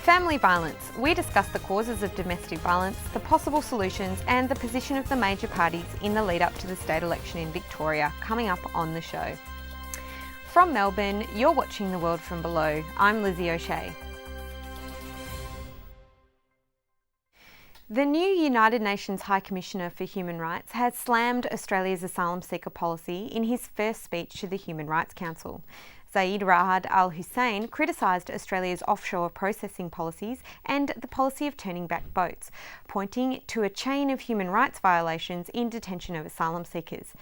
Family violence. We discuss the causes of domestic violence, the possible solutions and the position of the major parties in the lead up to the state election in Victoria, coming up on the show. From Melbourne, you're watching The World from Below. I'm Lizzie O'Shea. The new United Nations High Commissioner for Human Rights has slammed Australia's asylum seeker policy in his first speech to the Human Rights Council. Zeid Ra'ad Al Hussein criticised Australia's offshore processing policies and the policy of turning back boats, pointing to a chain of human rights violations in detention of asylum seekers.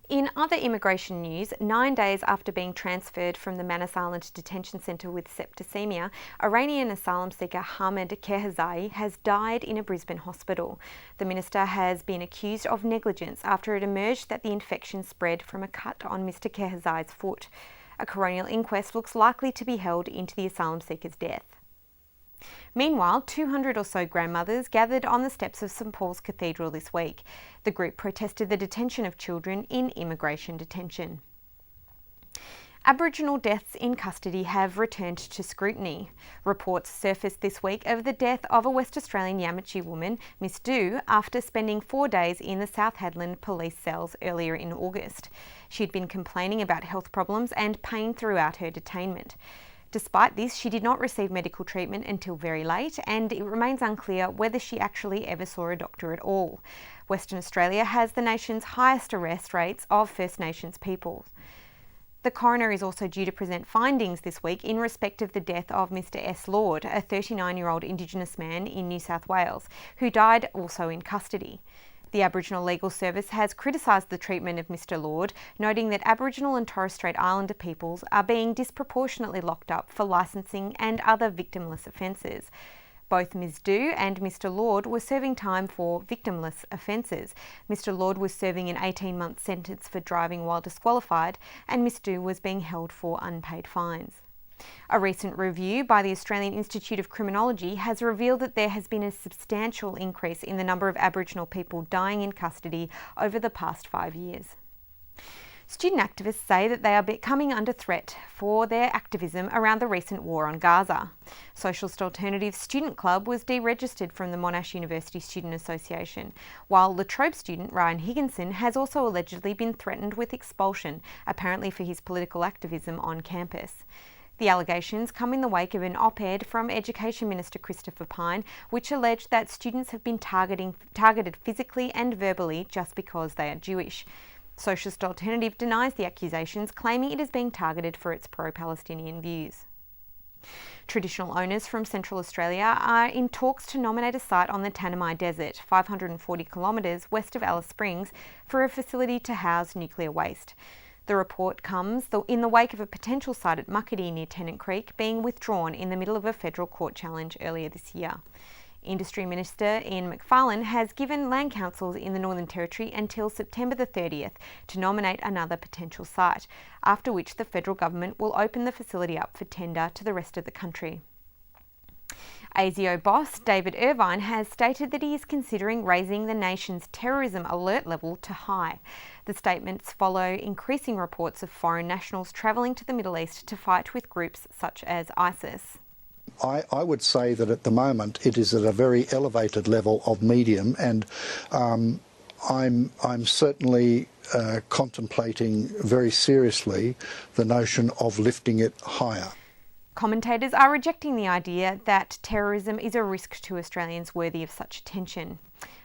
In other immigration news, 9 days after being transferred from the Manus Island detention centre with septicemia, Iranian asylum seeker Hamid Kehzai has died in a Brisbane hospital. The minister has been accused of negligence after it emerged that the infection spread from a cut on Mr Kehzai's foot. A coronial inquest looks likely to be held into the asylum seeker's death. Meanwhile, 200 or so grandmothers gathered on the steps of St Paul's Cathedral this week. The group protested the detention of children in immigration detention. Aboriginal deaths in custody have returned to scrutiny. Reports surfaced this week of the death of a West Australian Yamatji woman, Miss Du, after spending 4 days in the South Hadland police cells earlier in August. She'd been complaining about health problems and pain throughout her detainment. Despite this, she did not receive medical treatment until very late, and it remains unclear whether she actually ever saw a doctor at all. Western Australia has the nation's highest arrest rates of First Nations peoples. The coroner is also due to present findings this week in respect of the death of Mr S Lord, a 39-year-old Indigenous man in New South Wales, who died also in custody. The Aboriginal Legal Service has criticised the treatment of Mr Lord, noting that Aboriginal and Torres Strait Islander peoples are being disproportionately locked up for licensing and other victimless offences. Both Ms Du and Mr Lord were serving time for victimless offences. Mr Lord was serving an 18-month sentence for driving while disqualified, and Ms Du was being held for unpaid fines. A recent review by the Australian Institute of Criminology has revealed that there has been a substantial increase in the number of Aboriginal people dying in custody over the past 5 years. Student activists say that they are coming under threat for their activism around the recent war on Gaza. Socialist Alternative Student Club was deregistered from the Monash University Student Association, while La Trobe student Ryan Higginson has also allegedly been threatened with expulsion, apparently for his political activism on campus. The allegations come in the wake of an op-ed from Education Minister Christopher Pyne, which alleged that students have been targeted physically and verbally just because they are Jewish. Socialist Alternative denies the accusations, claiming it is being targeted for its pro-Palestinian views. Traditional owners from Central Australia are in talks to nominate a site on the Tanami Desert, 540 kilometres west of Alice Springs, for a facility to house nuclear waste. The report comes in the wake of a potential site at Muckaty near Tennant Creek being withdrawn in the middle of a federal court challenge earlier this year. Industry Minister Ian Macfarlane has given land councils in the Northern Territory until September the 30th to nominate another potential site, after which the federal government will open the facility up for tender to the rest of the country. ASIO boss David Irvine has stated that he is considering raising the nation's terrorism alert level to high. The statements follow increasing reports of foreign nationals travelling to the Middle East to fight with groups such as ISIS. I would say that at the moment it is at a very elevated level of medium, and I'm certainly contemplating very seriously the notion of lifting it higher. Commentators are rejecting the idea that terrorism is a risk to Australians worthy of such attention.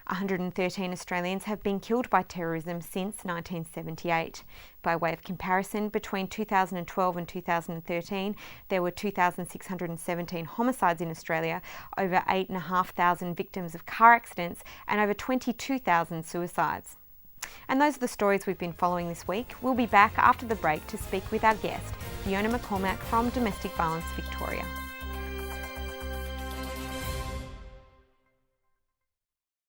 113 Australians have been killed by terrorism since 1978. By way of comparison, between 2012 and 2013, there were 2,617 homicides in Australia, over 8,500 victims of car accidents, and over 22,000 suicides. And those are the stories we've been following this week. We'll be back after the break to speak with our guest, Fiona McCormack from Domestic Violence Victoria.